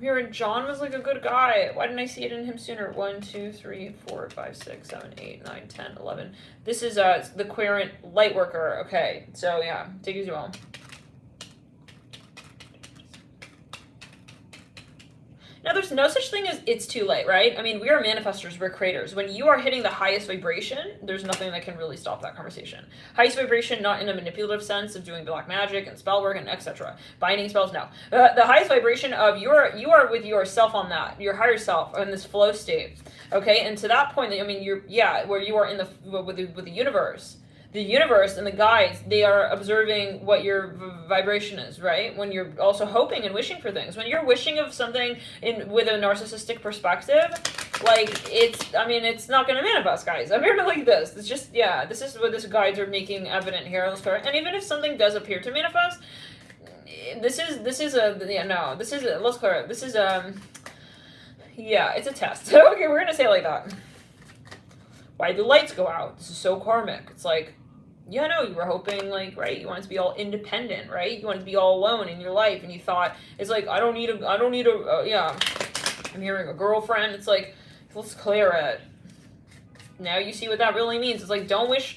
hearing John was like a good guy. Why didn't I see it in him sooner? 1, 2, 3, 4, 5, 6, 7, 8, 9, 10, 11. This is the Querent light worker. Okay. So, yeah. Take it as well. Now, there's no such thing as it's too late, right? I mean, we are manifestors, we're creators. When you are hitting the highest vibration, there's nothing that can really stop that conversation. Highest vibration, not in a manipulative sense of doing black magic and spell work and etc. Binding spells, no. The highest vibration of you are with yourself on that, your higher self, in this flow state, okay? And to that point, I mean, where you are in with the universe. the universe and the guides, they are observing what your vibration is, right? When you're also hoping and wishing for things. When you're wishing of something with a narcissistic perspective, like, it's not going to manifest, guys. I'm here to like this. It's just, yeah, this is what these guides are making evident here. And even if something does appear to manifest, let's clear it. Yeah, it's a test. Okay, we're going to say it like that. Why the lights go out? This is so karmic. It's like, yeah, no, you were hoping, like, right, you wanted to be all independent, right? You wanted to be all alone in your life, and you thought, it's like, I don't need yeah, I'm hearing a girlfriend. It's like, let's clear it. Now you see what that really means. It's like, don't wish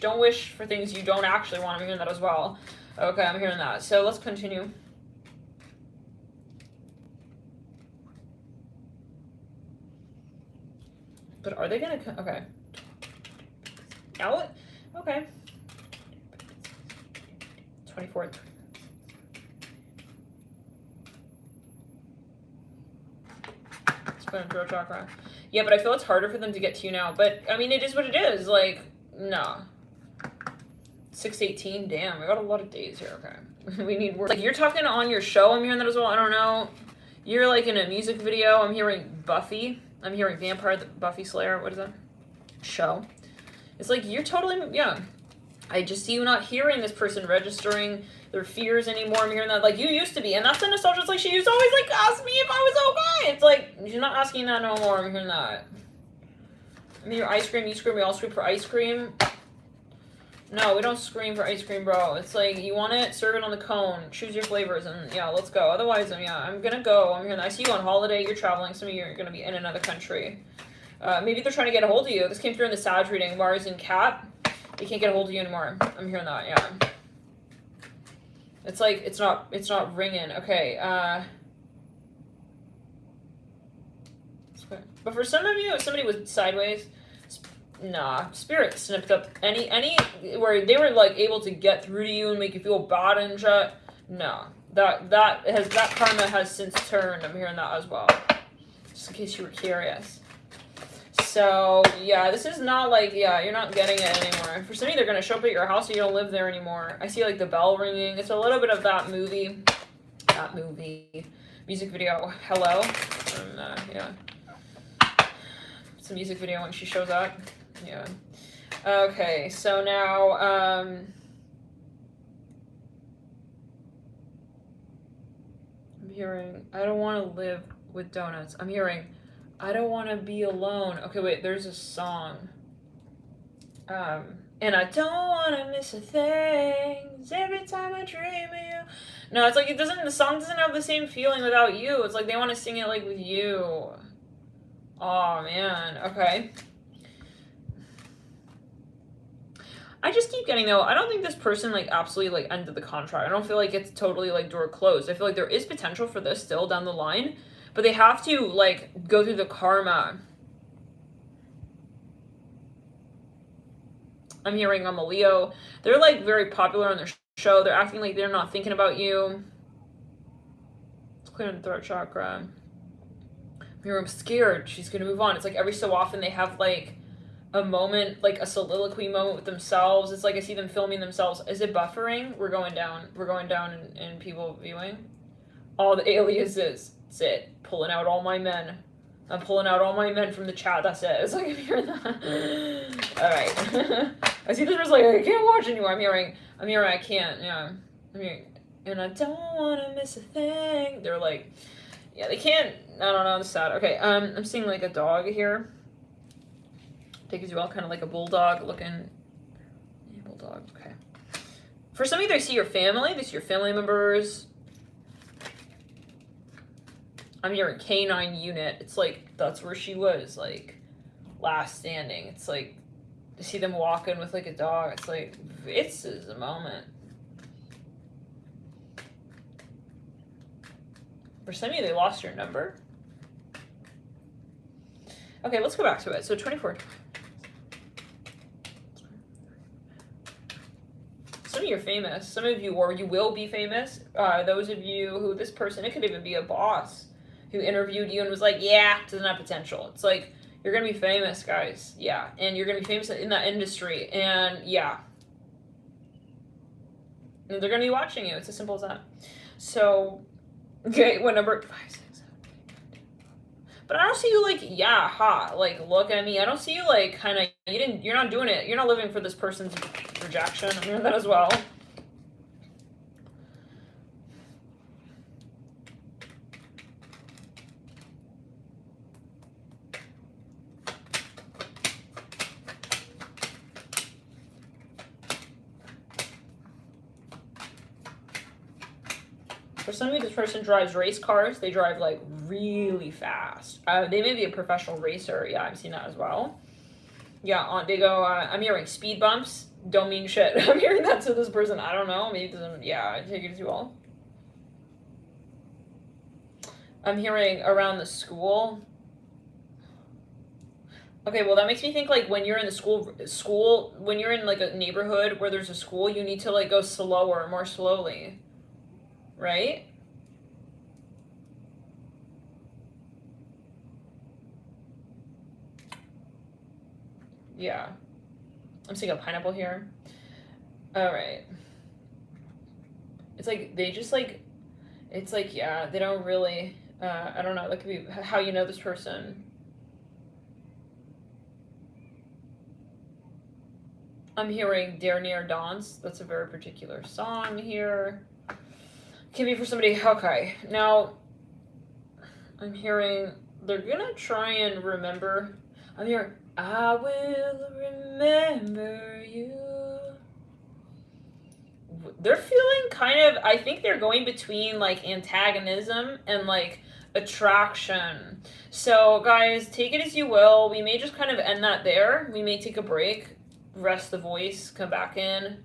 for things you don't actually want. I'm hearing that as well. Okay, I'm hearing that. So let's continue. But are they gonna, okay. Out? Okay. 24th. Let's put in throat chakra. Yeah, but I feel it's harder for them to get to you now. But, I mean, it is what it is. Like, no. 6/18, damn, I got a lot of days here, okay. We need work. Like, you're talking on your show, I'm hearing that as well, I don't know. You're, like, in a music video, I'm hearing Buffy. I'm hearing Vampire, the Buffy Slayer, what is that? Show. It's like, you're totally, yeah. I just see you not hearing this person registering their fears anymore. I'm hearing that, like, you used to be. And that's the nostalgia. It's like, she used to always, like, ask me if I was okay. It's like, she's not asking that no more. I'm hearing that. I mean, your ice cream, you scream, we all scream for ice cream. No, we don't scream for ice cream, bro. It's like, you want it, serve it on the cone. Choose your flavors, and yeah, let's go. Otherwise, I'm gonna go. I'm hearing that. I see you on holiday. You're traveling. Some of you are gonna be in another country. Maybe they're trying to get a hold of you. This came through in the Sag reading. Mars and Cat. They can't get a hold of you anymore. I'm hearing that, yeah. It's like, it's not ringing. Okay, but for some of you, if somebody was sideways, nah, Spirit snipped up any, where they were, like, able to get through to you and make you feel bad and shit. No, that karma has since turned. I'm hearing that as well. Just in case you were curious. So, yeah, this is not like, yeah, you're not getting it anymore. For some of you, they're going to show up at your house and you don't live there anymore. I see, like, the bell ringing. It's a little bit of that movie, music video, Hello. Yeah. It's a music video when she shows up. Yeah. Okay, so now, I'm hearing, I don't want to live with donuts. I'm hearing, I don't want to be alone. Okay, wait, there's a song. And I don't want to miss a thing. Every time I dream of you. No, it's like, the song doesn't have the same feeling without you. It's like they want to sing it, like, with you. Oh, man. Okay. I just keep getting, though, I don't think this person, like, absolutely, like, ended the contract. I don't feel like it's totally, like, door closed. I feel like there is potential for this still down the line. But they have to, like, go through the karma. I'm hearing I'm a Leo. They're, like, very popular on their show. They're acting like they're not thinking about you. Let's clear the throat chakra. I'm hearing I'm scared. She's going to move on. It's like every so often they have, like, a moment, like a soliloquy moment with themselves. It's like I see them filming themselves. Is it buffering? We're going down. We're going down in people viewing. All the aliases. That's it. Pulling out all my men. I'm pulling out all my men from the chat. That's it. It's like, I'm hearing that. Alright. I see this was like, I can't watch anymore. I'm hearing, I can't. Yeah. I'm hearing, and I don't want to miss a thing. They're like, yeah, they can't. I don't know. It's sad. Okay. I'm seeing like a dog here. Take as well, kind of like a bulldog looking. Yeah, bulldog. Okay. For some of you, they see your family. They see your family members. I'm hearing canine unit. It's like, that's where she was, like, last standing. It's like, to see them walking with, like, a dog. It's like, this is a moment. For some of you, they lost your number. Okay, let's go back to it. So 24. Some of you are famous. Some of you, or you will be famous. Those of you who this person, it could even be a boss who interviewed you and was like, yeah, doesn't have potential. It's like, you're going to be famous, guys. Yeah. And you're going to be famous in that industry. And yeah. And they're going to be watching you. It's as simple as that. So, okay, what number? 5, 6, 7, 8, 9, 10. But I don't see you like, yeah, hot. Like, look at me. I don't see you like kind of, you're not doing it. You're not living for this person's rejection. I'm hearing that as well. For some of you, this person drives race cars. They drive like really fast. They may be a professional racer. Yeah, I've seen that as well. Yeah, they go, I'm hearing speed bumps. Don't mean shit. I'm hearing that to this person. I don't know. Maybe it doesn't, yeah, I take it as well. I'm hearing around the school. Okay, well, that makes me think, like, when you're in the school, when you're in, like, a neighborhood where there's a school, you need to, like, go slower, more slowly. Right? Yeah. I'm seeing a pineapple here. Alright. It's like, they just, like, it's like, yeah, they don't really, I don't know, that could be how you know this person. I'm hearing Dare Near Dance. That's a very particular song here. Can be for somebody, okay. Now, I'm hearing, they're gonna try and remember. I'm hearing, I will remember you. They're feeling kind of, I think they're going between like antagonism and like attraction. So guys, take it as you will. We may just kind of end that there. We may take a break, rest the voice, come back in.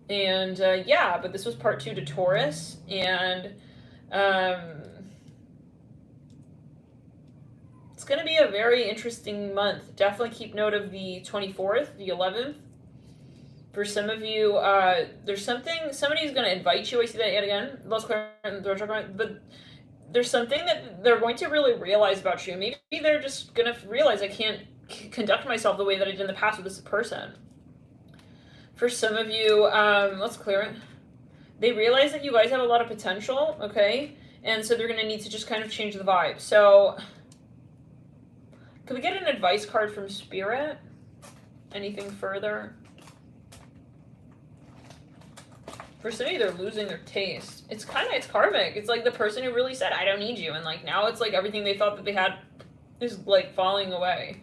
And yeah, but this was part 2 to Taurus. And it's going to be a very interesting month. Definitely keep note of the 24th, the 11th. For some of you, there's somebody's going to invite you. I see that yet again. But there's something that they're going to really realize about you. Maybe they're just going to realize I can't conduct myself the way that I did in the past with this person. For some of you, let's clear it. They realize that you guys have a lot of potential, okay? And so they're going to need to just kind of change the vibe. So, could we get an advice card from Spirit? Anything further? For some of you, they're losing their taste. It's karmic. It's like the person who really said, I don't need you. And like now it's like everything they thought that they had is like falling away.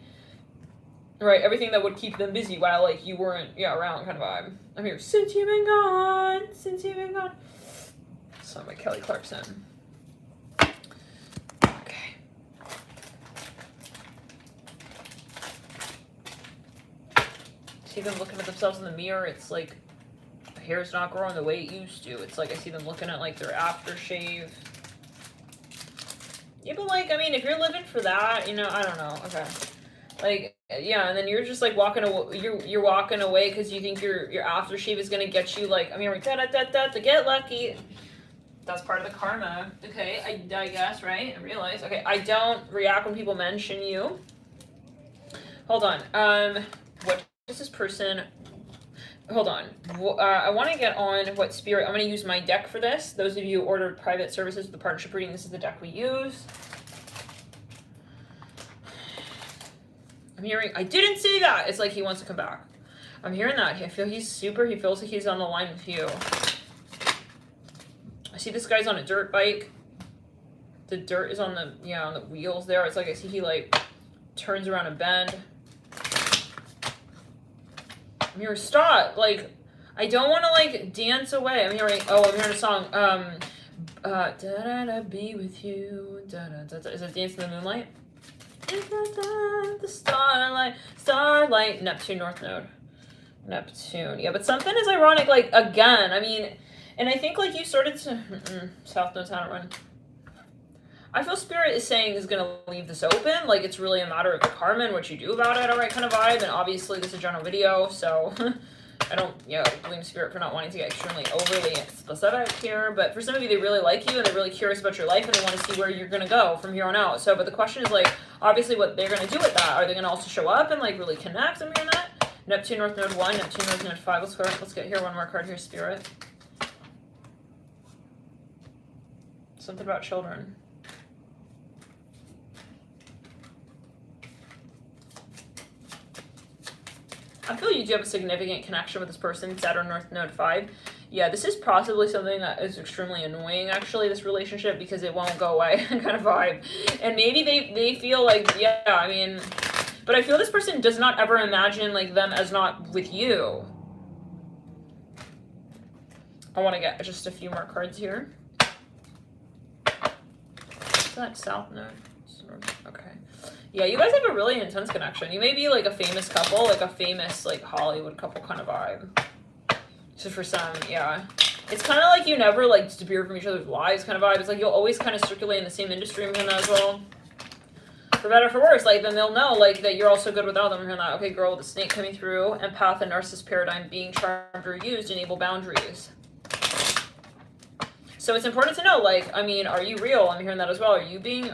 Right, everything that would keep them busy while, like, you weren't, around kind of vibe. I'm here, since you've been gone, since you've been gone. Song by Kelly Clarkson. Okay. See them looking at themselves in the mirror, it's like, the hair's not growing the way it used to. It's like, I see them looking at, like, their aftershave. Yeah, but, like, I mean, if you're living for that, I don't know, okay. Like, yeah, and then you're just like walking away. You're walking away because you think your aftershave is gonna get you like to get lucky. That's part of the karma. Okay, I guess, right? I realize. Okay, I don't react when people mention you. Hold on. What does this person? Hold on. I want to get on what Spirit. I'm going to use my deck for this. Those of you who ordered private services with the partnership reading, this is the deck we use. I'm hearing, I didn't say that. It's like he wants to come back. I'm hearing that. I feel he feels like he's on the line with you. I see this guy's on a dirt bike. The dirt is on the wheels there. It's like I see he like turns around a bend. I'm hearing stop. Like, I don't want to like dance away. I'm hearing a song. Be with you. Is it Dance in the Moonlight? The starlight, Neptune, North Node. Neptune, yeah, but something is ironic, like, again, I mean, and I think, like, you started to, South knows how to run. I feel Spirit is saying is going to leave this open, like, it's really a matter of the karma and what you do about it, alright, kind of vibe, and obviously this is a general video, so, I don't, blame Spirit for not wanting to get extremely overly specific here, but for some of you, they really like you, and they're really curious about your life, and they want to see where you're going to go from here on out, so, but the question is, like, obviously what they're going to do with that, are they going to also show up and, like, really connect? I'm hearing that. Neptune, North Node 1, Neptune, North Node 5, let's get here one more card here, Spirit. Something about children. I feel you do have a significant connection with this person, Saturn North Node 5. Yeah, this is possibly something that is extremely annoying, actually, this relationship, because it won't go away kind of vibe. And maybe they feel like, yeah, I mean, but I feel this person does not ever imagine, like, them as not with you. I want to get just a few more cards here. Is that South Node? Okay. Yeah, you guys have a really intense connection. You may be like a famous couple, like a famous like Hollywood couple kind of vibe. So for some, yeah. It's kind of like you never like disappear from each other's lives kind of vibe. It's like you'll always kind of circulate in the same industry and that as well. For better or for worse, like then they'll know like that you're also good without them. And that, okay, girl with the snake coming through, empath and narcissist paradigm being charmed or used, enable boundaries. So it's important to know, like, I mean, are you real? I'm hearing that as well. Are you being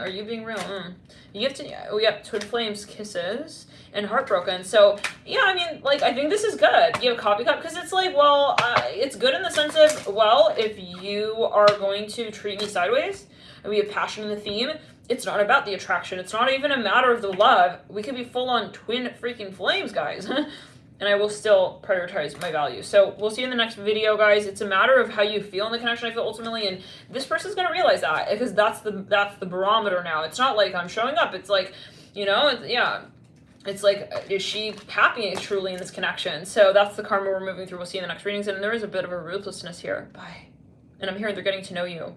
real? You have to, oh yeah, twin flames, kisses, and heartbroken. So yeah, I mean, like, I think this is good. You have copycat, because it's like, well, it's good in the sense of, well, if you are going to treat me sideways, and we have passion in the theme, it's not about the attraction. It's not even a matter of the love. We could be full on twin freaking flames, guys. And I will still prioritize my values. So we'll see you in the next video, guys. It's a matter of how you feel in the connection, I feel, ultimately, and this person's going to realize that, because that's the barometer now. It's not like I'm showing up. It's like, you know, yeah. It's like, is she happy truly in this connection? So that's the karma we're moving through. We'll see you in the next readings, and there is a bit of a ruthlessness here. Bye. And I'm hearing they're getting to know you.